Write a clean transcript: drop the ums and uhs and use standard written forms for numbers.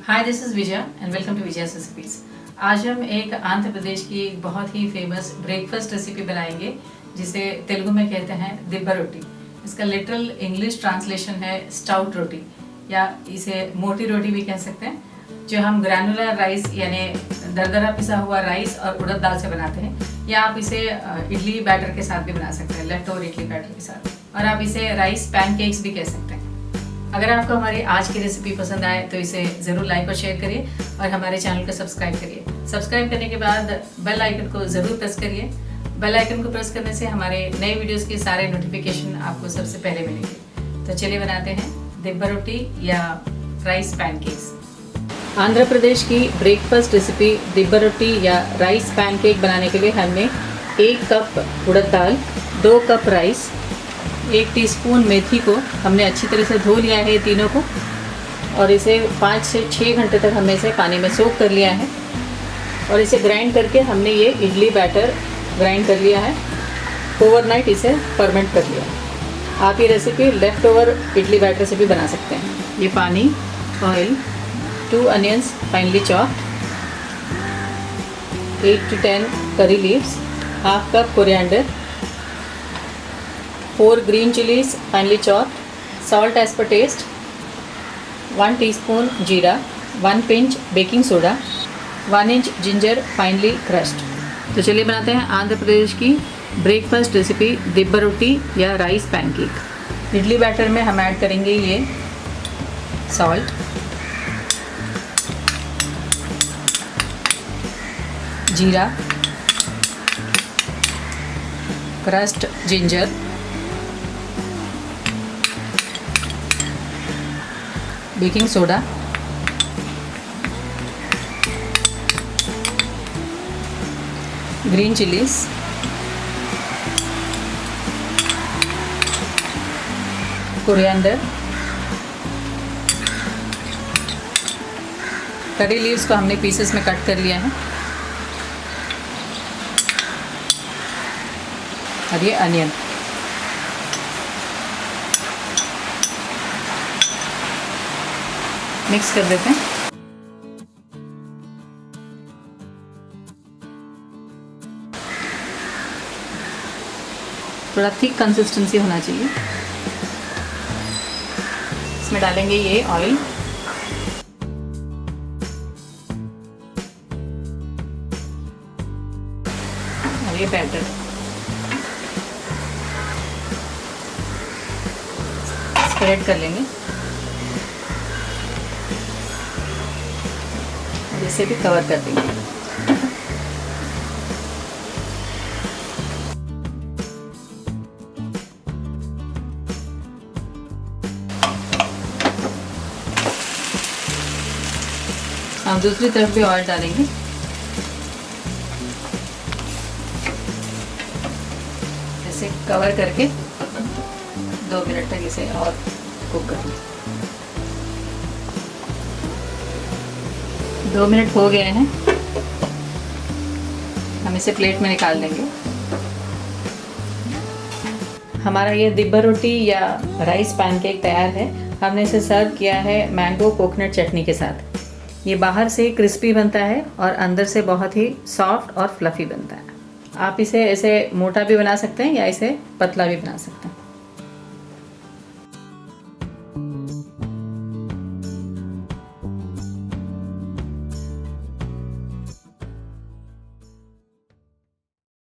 Hi this is Vijay and welcome to Vijaya's recipes. आज हम एक आंध्र प्रदेश की एक बहुत ही फेमस ब्रेकफास्ट रेसिपी बनाएंगे जिसे तेलुगु में कहते हैं दिब्बा रोटी। इसका लिटरल इंग्लिश ट्रांसलेशन है स्टाउट रोटी या इसे मोटी रोटी भी कह सकते हैं, जो हम ग्रैनुलर राइस यानी दरदरा पिसा हुआ राइस और उड़द दाल से बनाते हैं। या आप इसे इडली बैटर के साथ भी बना सकते हैं, लेफ्ट ओवर इडली बैटर के साथ, और आप इसे राइस पैनकेक्स भी कह सकते हैं। अगर आपको हमारी आज की रेसिपी पसंद आए तो इसे ज़रूर लाइक और शेयर करिए और हमारे चैनल को सब्सक्राइब करिए। सब्सक्राइब करने के बाद बेल आइकन को ज़रूर प्रेस करिए। बेल आइकन को प्रेस करने से हमारे नए वीडियोस के सारे नोटिफिकेशन आपको सबसे पहले मिलेंगे। तो चलिए बनाते हैं दिब्बा रोटी या राइस पैनकेक्स। आंध्र प्रदेश की ब्रेकफास्ट रेसिपी दिब्बा रोटी या राइस पैनकेक बनाने के लिए हमने 1 कप उड़द दाल, 2 कप राइस, 1 टीस्पून मेथी को हमने अच्छी तरह से धो लिया है तीनों को, और इसे 5 से 6 घंटे तक हमने इसे पानी में सोक कर लिया है। और इसे ग्राइंड करके हमने ये इडली बैटर ग्राइंड कर लिया है। ओवरनाइट इसे फर्मेंट कर लिया है। आप ये recipe left over idli batter से भी बना सकते हैं। ये पानी, oil, 2 onions finely chopped, 8 to 10 curry leaves, half cup coriander, 4 green chilies finely chopped, salt as per taste, 1 teaspoon jeera, 1 pinch baking soda, 1 inch ginger finely crushed। तो चलिए बनाते हैं आंध्र प्रदेश की ब्रेकफास्ट रेसिपी दिब्बा रोटी या राइस पैनकेक। इडली बैटर में हम add करेंगे ये सॉल्ट, जीरा, crossed ginger, baking soda, green chillies, coriander, curry leaves को हमने पीसेस में कट कर लिया है, और ये अनियन। मिक्स कर देते हैं। थोड़ा थिक कंसिस्टेंसी होना चाहिए। इसमें डालेंगे ये ऑयल, और ये बैटर। स्प्रेड कर लेंगे, इसे भी कवर कर देंगे। हम दूसरी तरफ भी ऑयल डालेंगे। इसे कवर करके 2 मिनट तक इसे और कुक कर लें। 2 मिनट हो गए हैं, हम इसे प्लेट में निकाल लेंगे। हमारा ये दिब्बा रोटी या राइस पैनकेक तैयार है। हमने इसे सर्व किया है मैंगो कोकोनट चटनी के साथ। ये बाहर से क्रिस्पी बनता है और अंदर से बहुत ही सॉफ्ट और फ्लफ़ी बनता है। आप इसे ऐसे मोटा भी बना सकते हैं या इसे पतला भी बना सकते हैं।